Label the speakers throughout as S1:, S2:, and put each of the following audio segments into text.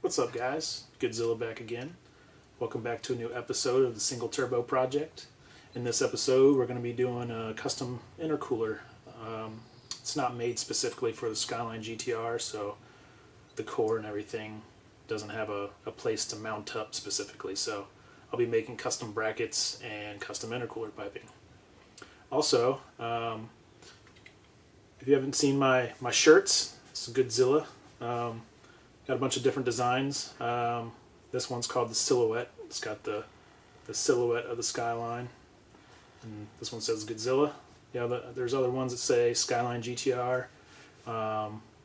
S1: What's up, guys? Godzilla back again. Welcome back to a new episode of the Single Turbo Project. In this episode we're going to be doing a custom intercooler. It's not made specifically for the Skyline GTR, so the core and everything doesn't have a place to mount up specifically, so I'll be making custom brackets and custom intercooler piping. Also, if you haven't seen my shirts, it's Godzilla. Got a bunch of different designs. This one's called the Silhouette. It's got the silhouette of the Skyline, and this one says Godzilla. Yeah, there's other ones that say Skyline GTR.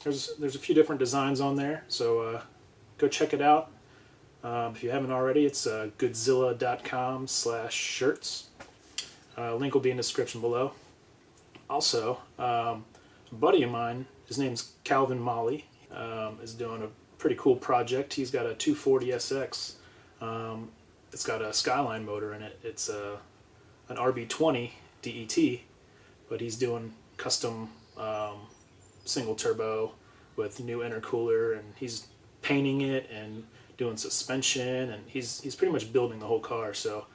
S1: There's a few different designs on there, so go check it out. If you haven't already, it's godzilla.com/shirts. Link will be in the description below. Also, a buddy of mine, his name's Calvin Molly, is doing a pretty cool project. He's got a 240SX. It's got a Skyline motor in it. It's an RB20 DET, but he's doing custom single turbo with new intercooler, and he's painting it and doing suspension, and he's pretty much building the whole car. So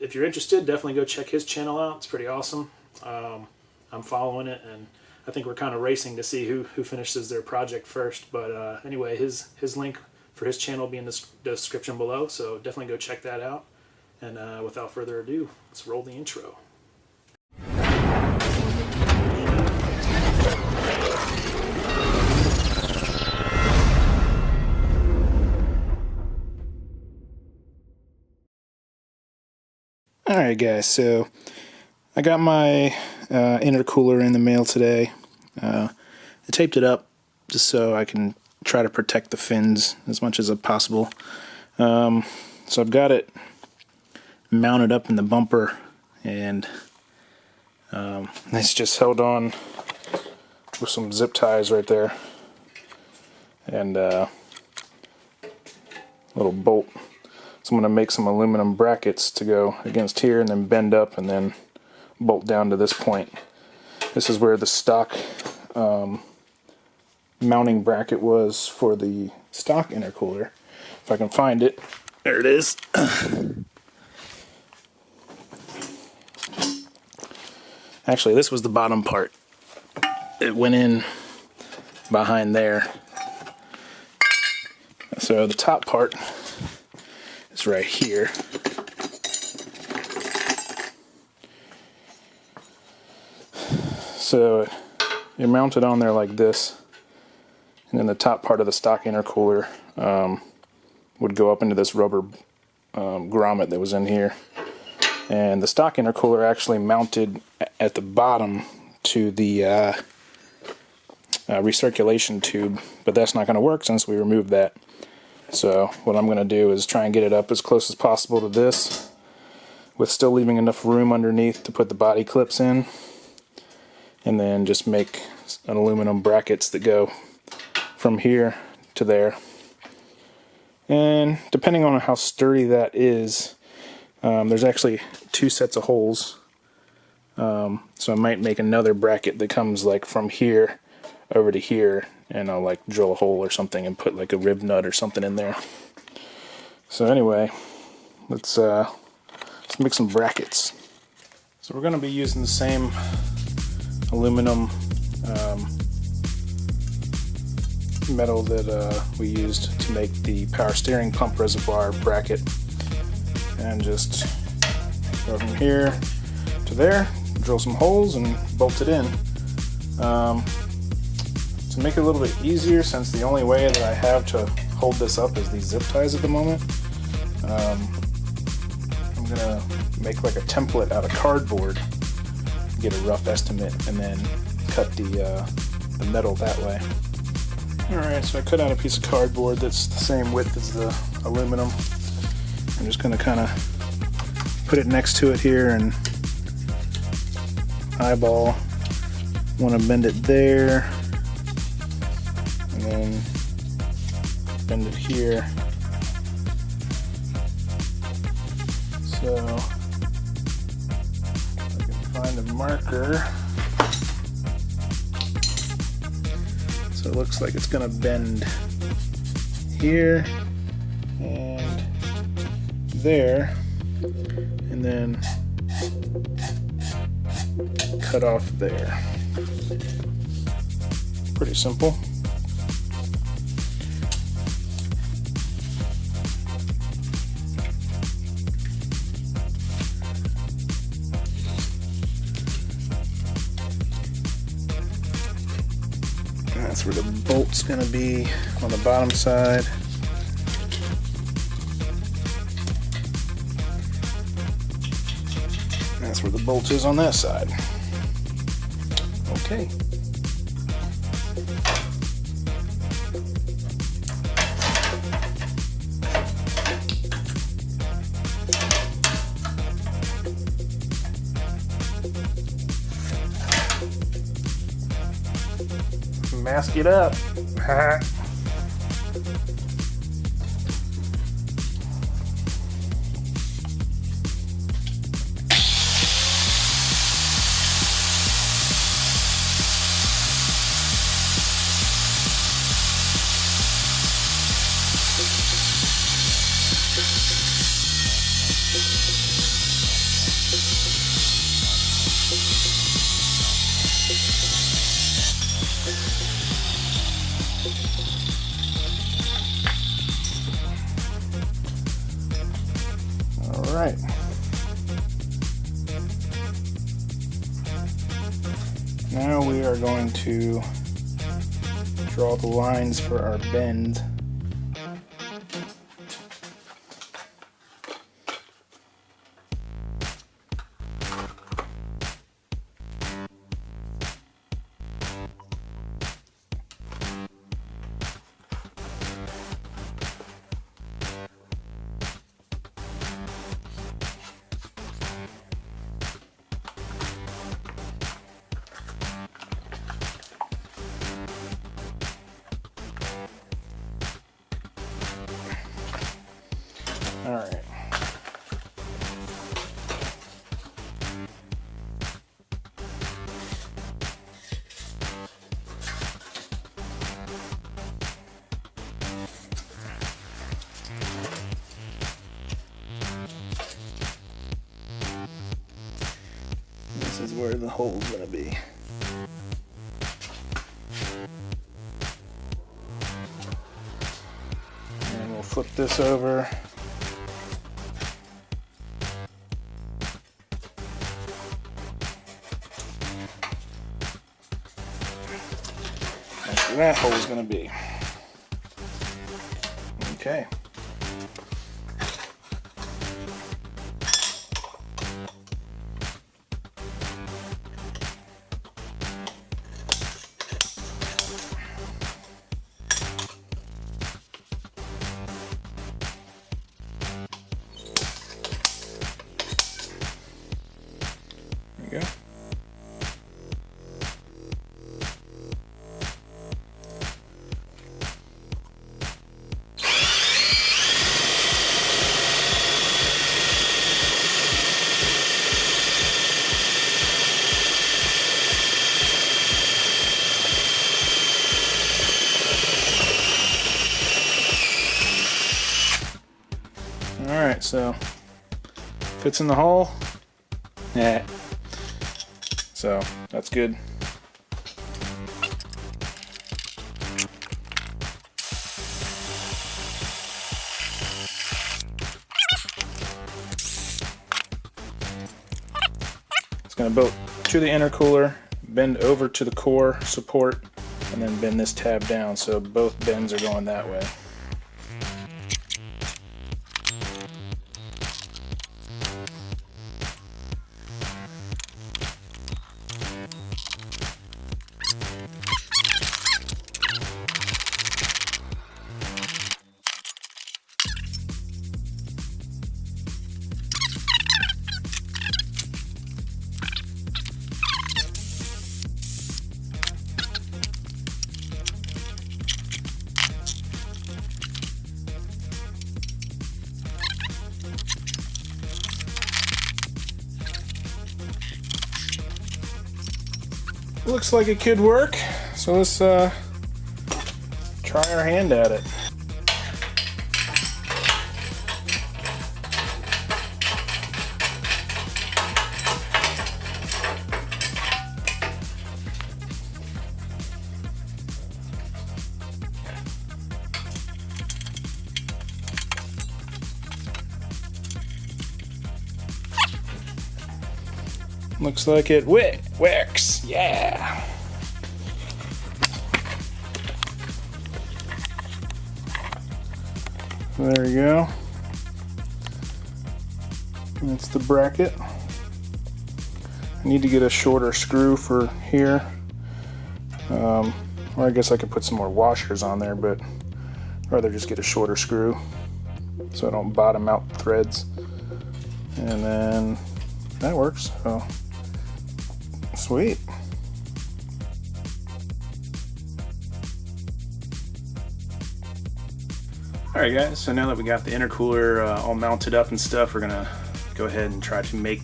S1: if you're interested, definitely go check his channel out. It's pretty awesome. I'm following it, and I think we're kind of racing to see who finishes their project first. But anyway, his link for his channel will be in the description below, so definitely go check that out. And without further ado, let's roll the intro. Alright guys, so I got my intercooler in the mail today. I taped it up just so I can try to protect the fins as much as possible. So I've got it mounted up in the bumper, and it's just held on with some zip ties right there and a little bolt. So I'm going to make some aluminum brackets to go against here and then bend up and then bolt down to this point. This is where the stock mounting bracket was for the stock intercooler. If I can find it. There it is. Actually, this was the bottom part. It went in behind there. So the top part is right here. So you're mounted on there like this, and then the top part of the stock intercooler would go up into this rubber grommet that was in here. And the stock intercooler actually mounted at the bottom to the recirculation tube, but that's not going to work since we removed that. So what I'm going to do is try and get it up as close as possible to this, with still leaving enough room underneath to put the body clips in, and then just make an aluminum brackets that go from here to there. And depending on how sturdy that is, there's actually two sets of holes. So I might make another bracket that comes like from here over to here, and I'll like drill a hole or something and put like a rib nut or something in there. So anyway, let's make some brackets. So we're going to be using the same aluminum metal that we used to make the power steering pump reservoir bracket, and just go from here to there, drill some holes and bolt it in. To make it a little bit easier, since the only way that I have to hold this up is these zip ties at the moment, I'm gonna make like a template out of cardboard, get a rough estimate, and then cut the metal that way. Alright, so I cut out a piece of cardboard that's the same width as the aluminum. I'm just going to kind of put it next to it here and eyeball. Want to bend it there, and then bend it here. So I can find a marker. So it looks like it's going to bend here and there, and then cut off there. Pretty simple. That's where the bolt's going to be on the bottom side. That's where the bolt is on that side. Okay. Mask it up. All right. Now we are going to draw the lines for our bend. All right. This is where the hole's gonna be. And we'll flip this over. That hole is going to be. Okay. There you go. Alright, so fits in the hole. Yeah. So that's good. It's going to bolt to the intercooler, bend over to the core support, and then bend this tab down, so both bends are going that way. Looks like it could work, so let's try our hand at it. looks like it works. Yeah. There you go. That's the bracket. I need to get a shorter screw for here. Or I guess I could put some more washers on there, but I'd rather just get a shorter screw so I don't bottom out threads. And then that works, so sweet. Alright guys, so now that we got the intercooler all mounted up and stuff, we're gonna go ahead and try to make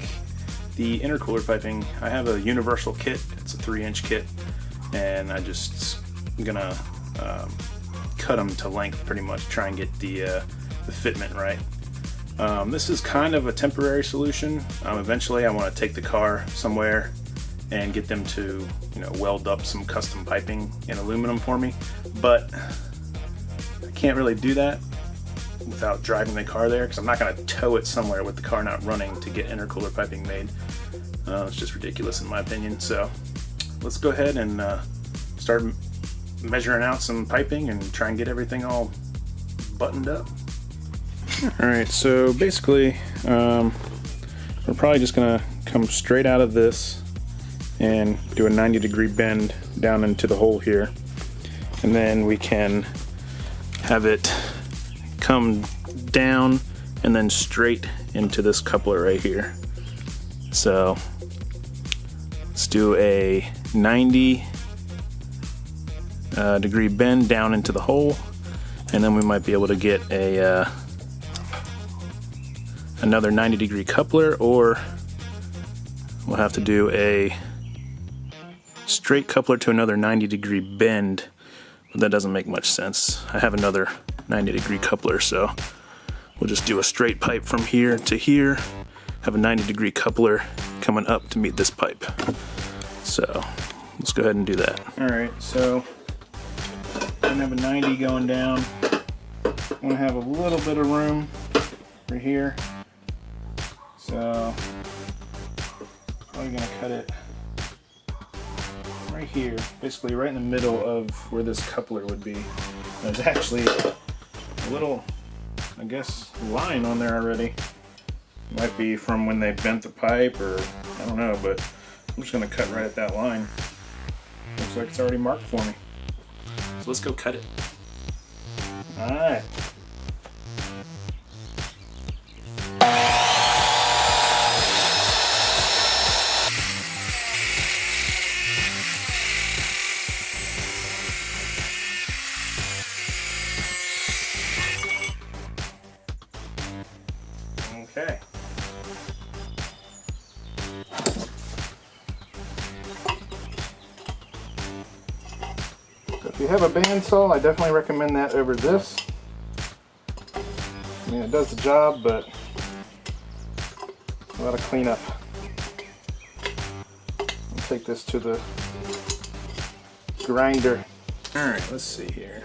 S1: the intercooler piping. I have a universal kit, it's a 3-inch kit, and I'm gonna cut them to length pretty much, try and get the fitment right. This is kind of a temporary solution. Eventually I want to take the car somewhere and get them to, you know, weld up some custom piping in aluminum for me, but I can't really do that without driving the car there, because I'm not going to tow it somewhere with the car not running to get intercooler piping made. It's just ridiculous in my opinion. So let's go ahead and start measuring out some piping and try and get everything all buttoned up. Alright, so basically we're probably just going to come straight out of this and do a 90-degree bend down into the hole here, and then we can have it come down and then straight into this coupler right here. So let's do a 90 degree bend down into the hole, and then we might be able to get a another 90-degree coupler, or we'll have to do a straight coupler to another 90-degree bend, but that doesn't make much sense. I have another 90-degree coupler, so we'll just do a straight pipe from here to here, have a 90-degree coupler coming up to meet this pipe. So let's go ahead and do that. Alright, so I'm gonna have a 90 going down. I'm gonna have a little bit of room right here, so I'm gonna cut it right here, basically right in the middle of where this coupler would be. There's actually a little, I guess, line on there already. Might be from when they bent the pipe, or I don't know, but I'm just gonna cut right at that line. Looks like it's already marked for me. So let's go cut it. Alright. Okay. So if you have a bandsaw, I definitely recommend that over this. I mean, it does the job, but a lot of cleanup. I'll take this to the grinder. Alright, let's see here.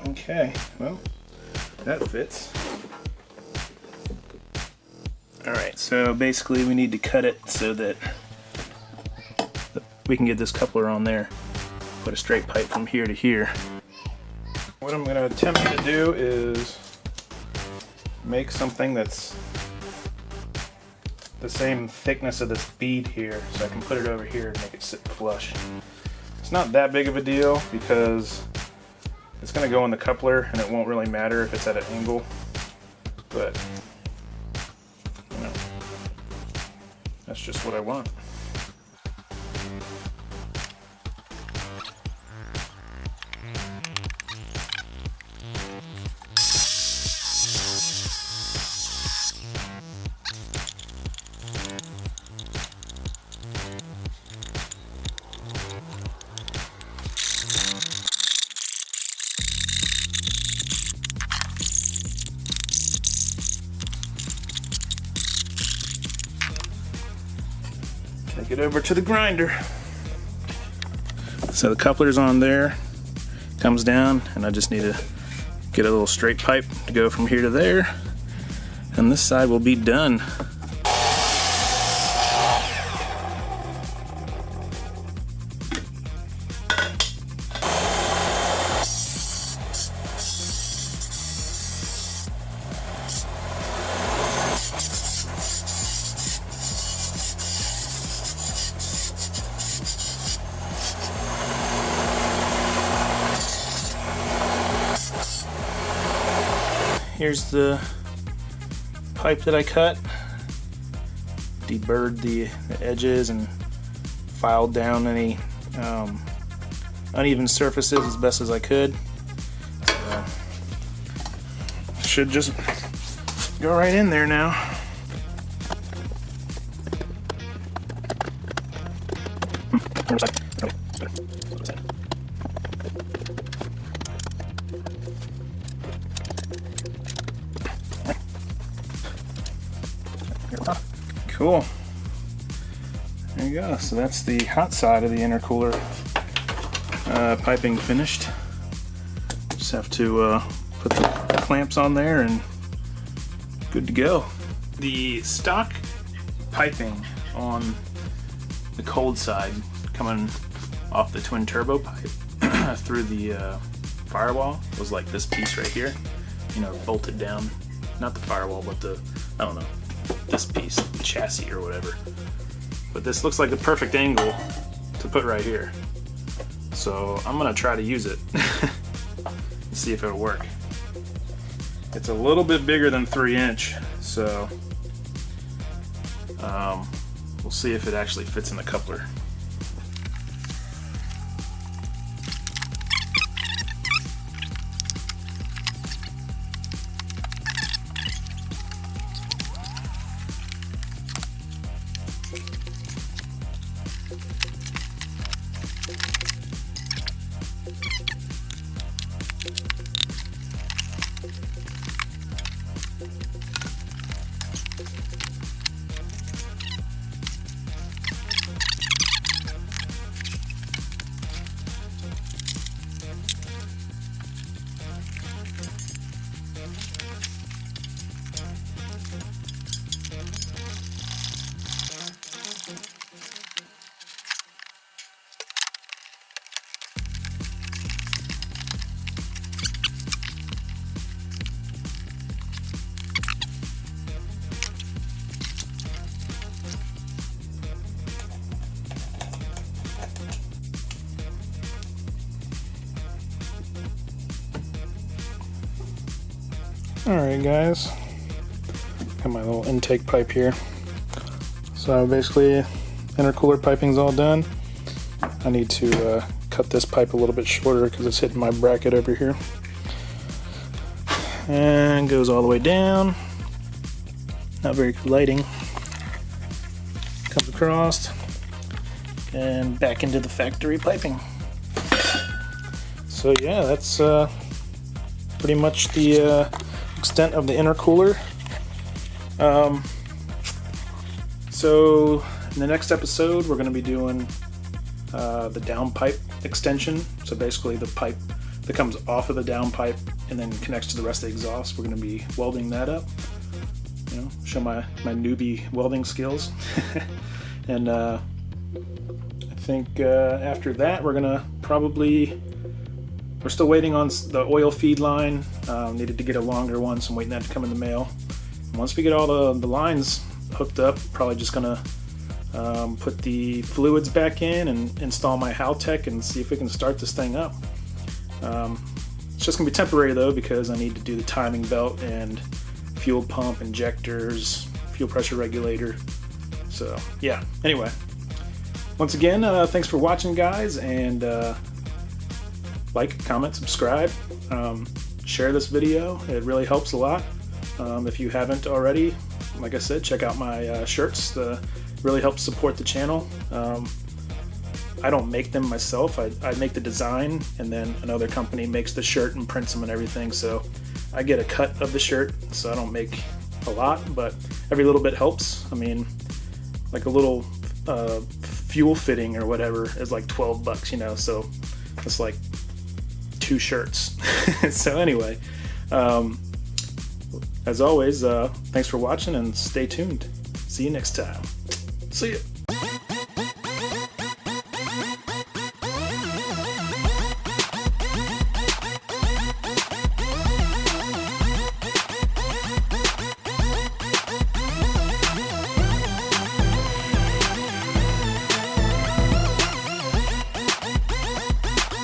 S1: Okay, well, that fits. Alright, so basically we need to cut it so that we can get this coupler on there. Put a straight pipe from here to here. What I'm going to attempt to do is make something that's the same thickness of this bead here, so I can put it over here and make it sit flush. It's not that big of a deal because it's going to go in the coupler and it won't really matter if it's at an angle, but you know, that's just what I want. Take it over to the grinder. So the coupler's on there, comes down, and I just need to get a little straight pipe to go from here to there, and this side will be done. Here's the pipe that I cut, deburred the edges and filed down any uneven surfaces as best as I could. So, should just go right in there now. Cool. There you go. So that's the hot side of the intercooler piping finished. Just have to put the clamps on there and good to go. The stock piping on the cold side coming off the twin turbo pipe through the firewall was like this piece right here, you know, bolted down. Not the firewall, but the, I don't know, this piece, the chassis or whatever. But this looks like the perfect angle to put right here. So I'm gonna try to use it and see if it'll work. It's a little bit bigger than 3-inch, so we'll see if it actually fits in the coupler. Alright guys, got my little intake pipe here. So basically intercooler piping's all done. I need to cut this pipe a little bit shorter because it's hitting my bracket over here. And goes all the way down. Not very good lighting. Comes across and back into the factory piping. So yeah, that's pretty much the extent of the intercooler. So in the next episode we're going to be doing the downpipe extension. So basically the pipe that comes off of the downpipe and then connects to the rest of the exhaust. We're going to be welding that up, you know, show my newbie welding skills. And I think after that we're gonna probably, we're still waiting on the oil feed line. Needed to get a longer one, so I'm waiting that to come in the mail. And once we get all the lines hooked up, probably just gonna put the fluids back in and install my Haltech and see if we can start this thing up. It's just gonna be temporary though, because I need to do the timing belt and fuel pump, injectors, fuel pressure regulator. So yeah, anyway, once again, thanks for watching guys, and like, comment, subscribe, share this video. It really helps a lot. If you haven't already, like I said, check out my shirts. Really helps support the channel. I don't make them myself. I make the design, and then another company makes the shirt and prints them and everything. So I get a cut of the shirt, so I don't make a lot, but every little bit helps. I mean, like a little fuel fitting or whatever is like $12, you know, so it's like 2 shirts. So anyway, as always, thanks for watching and stay tuned. See you next time. See ya.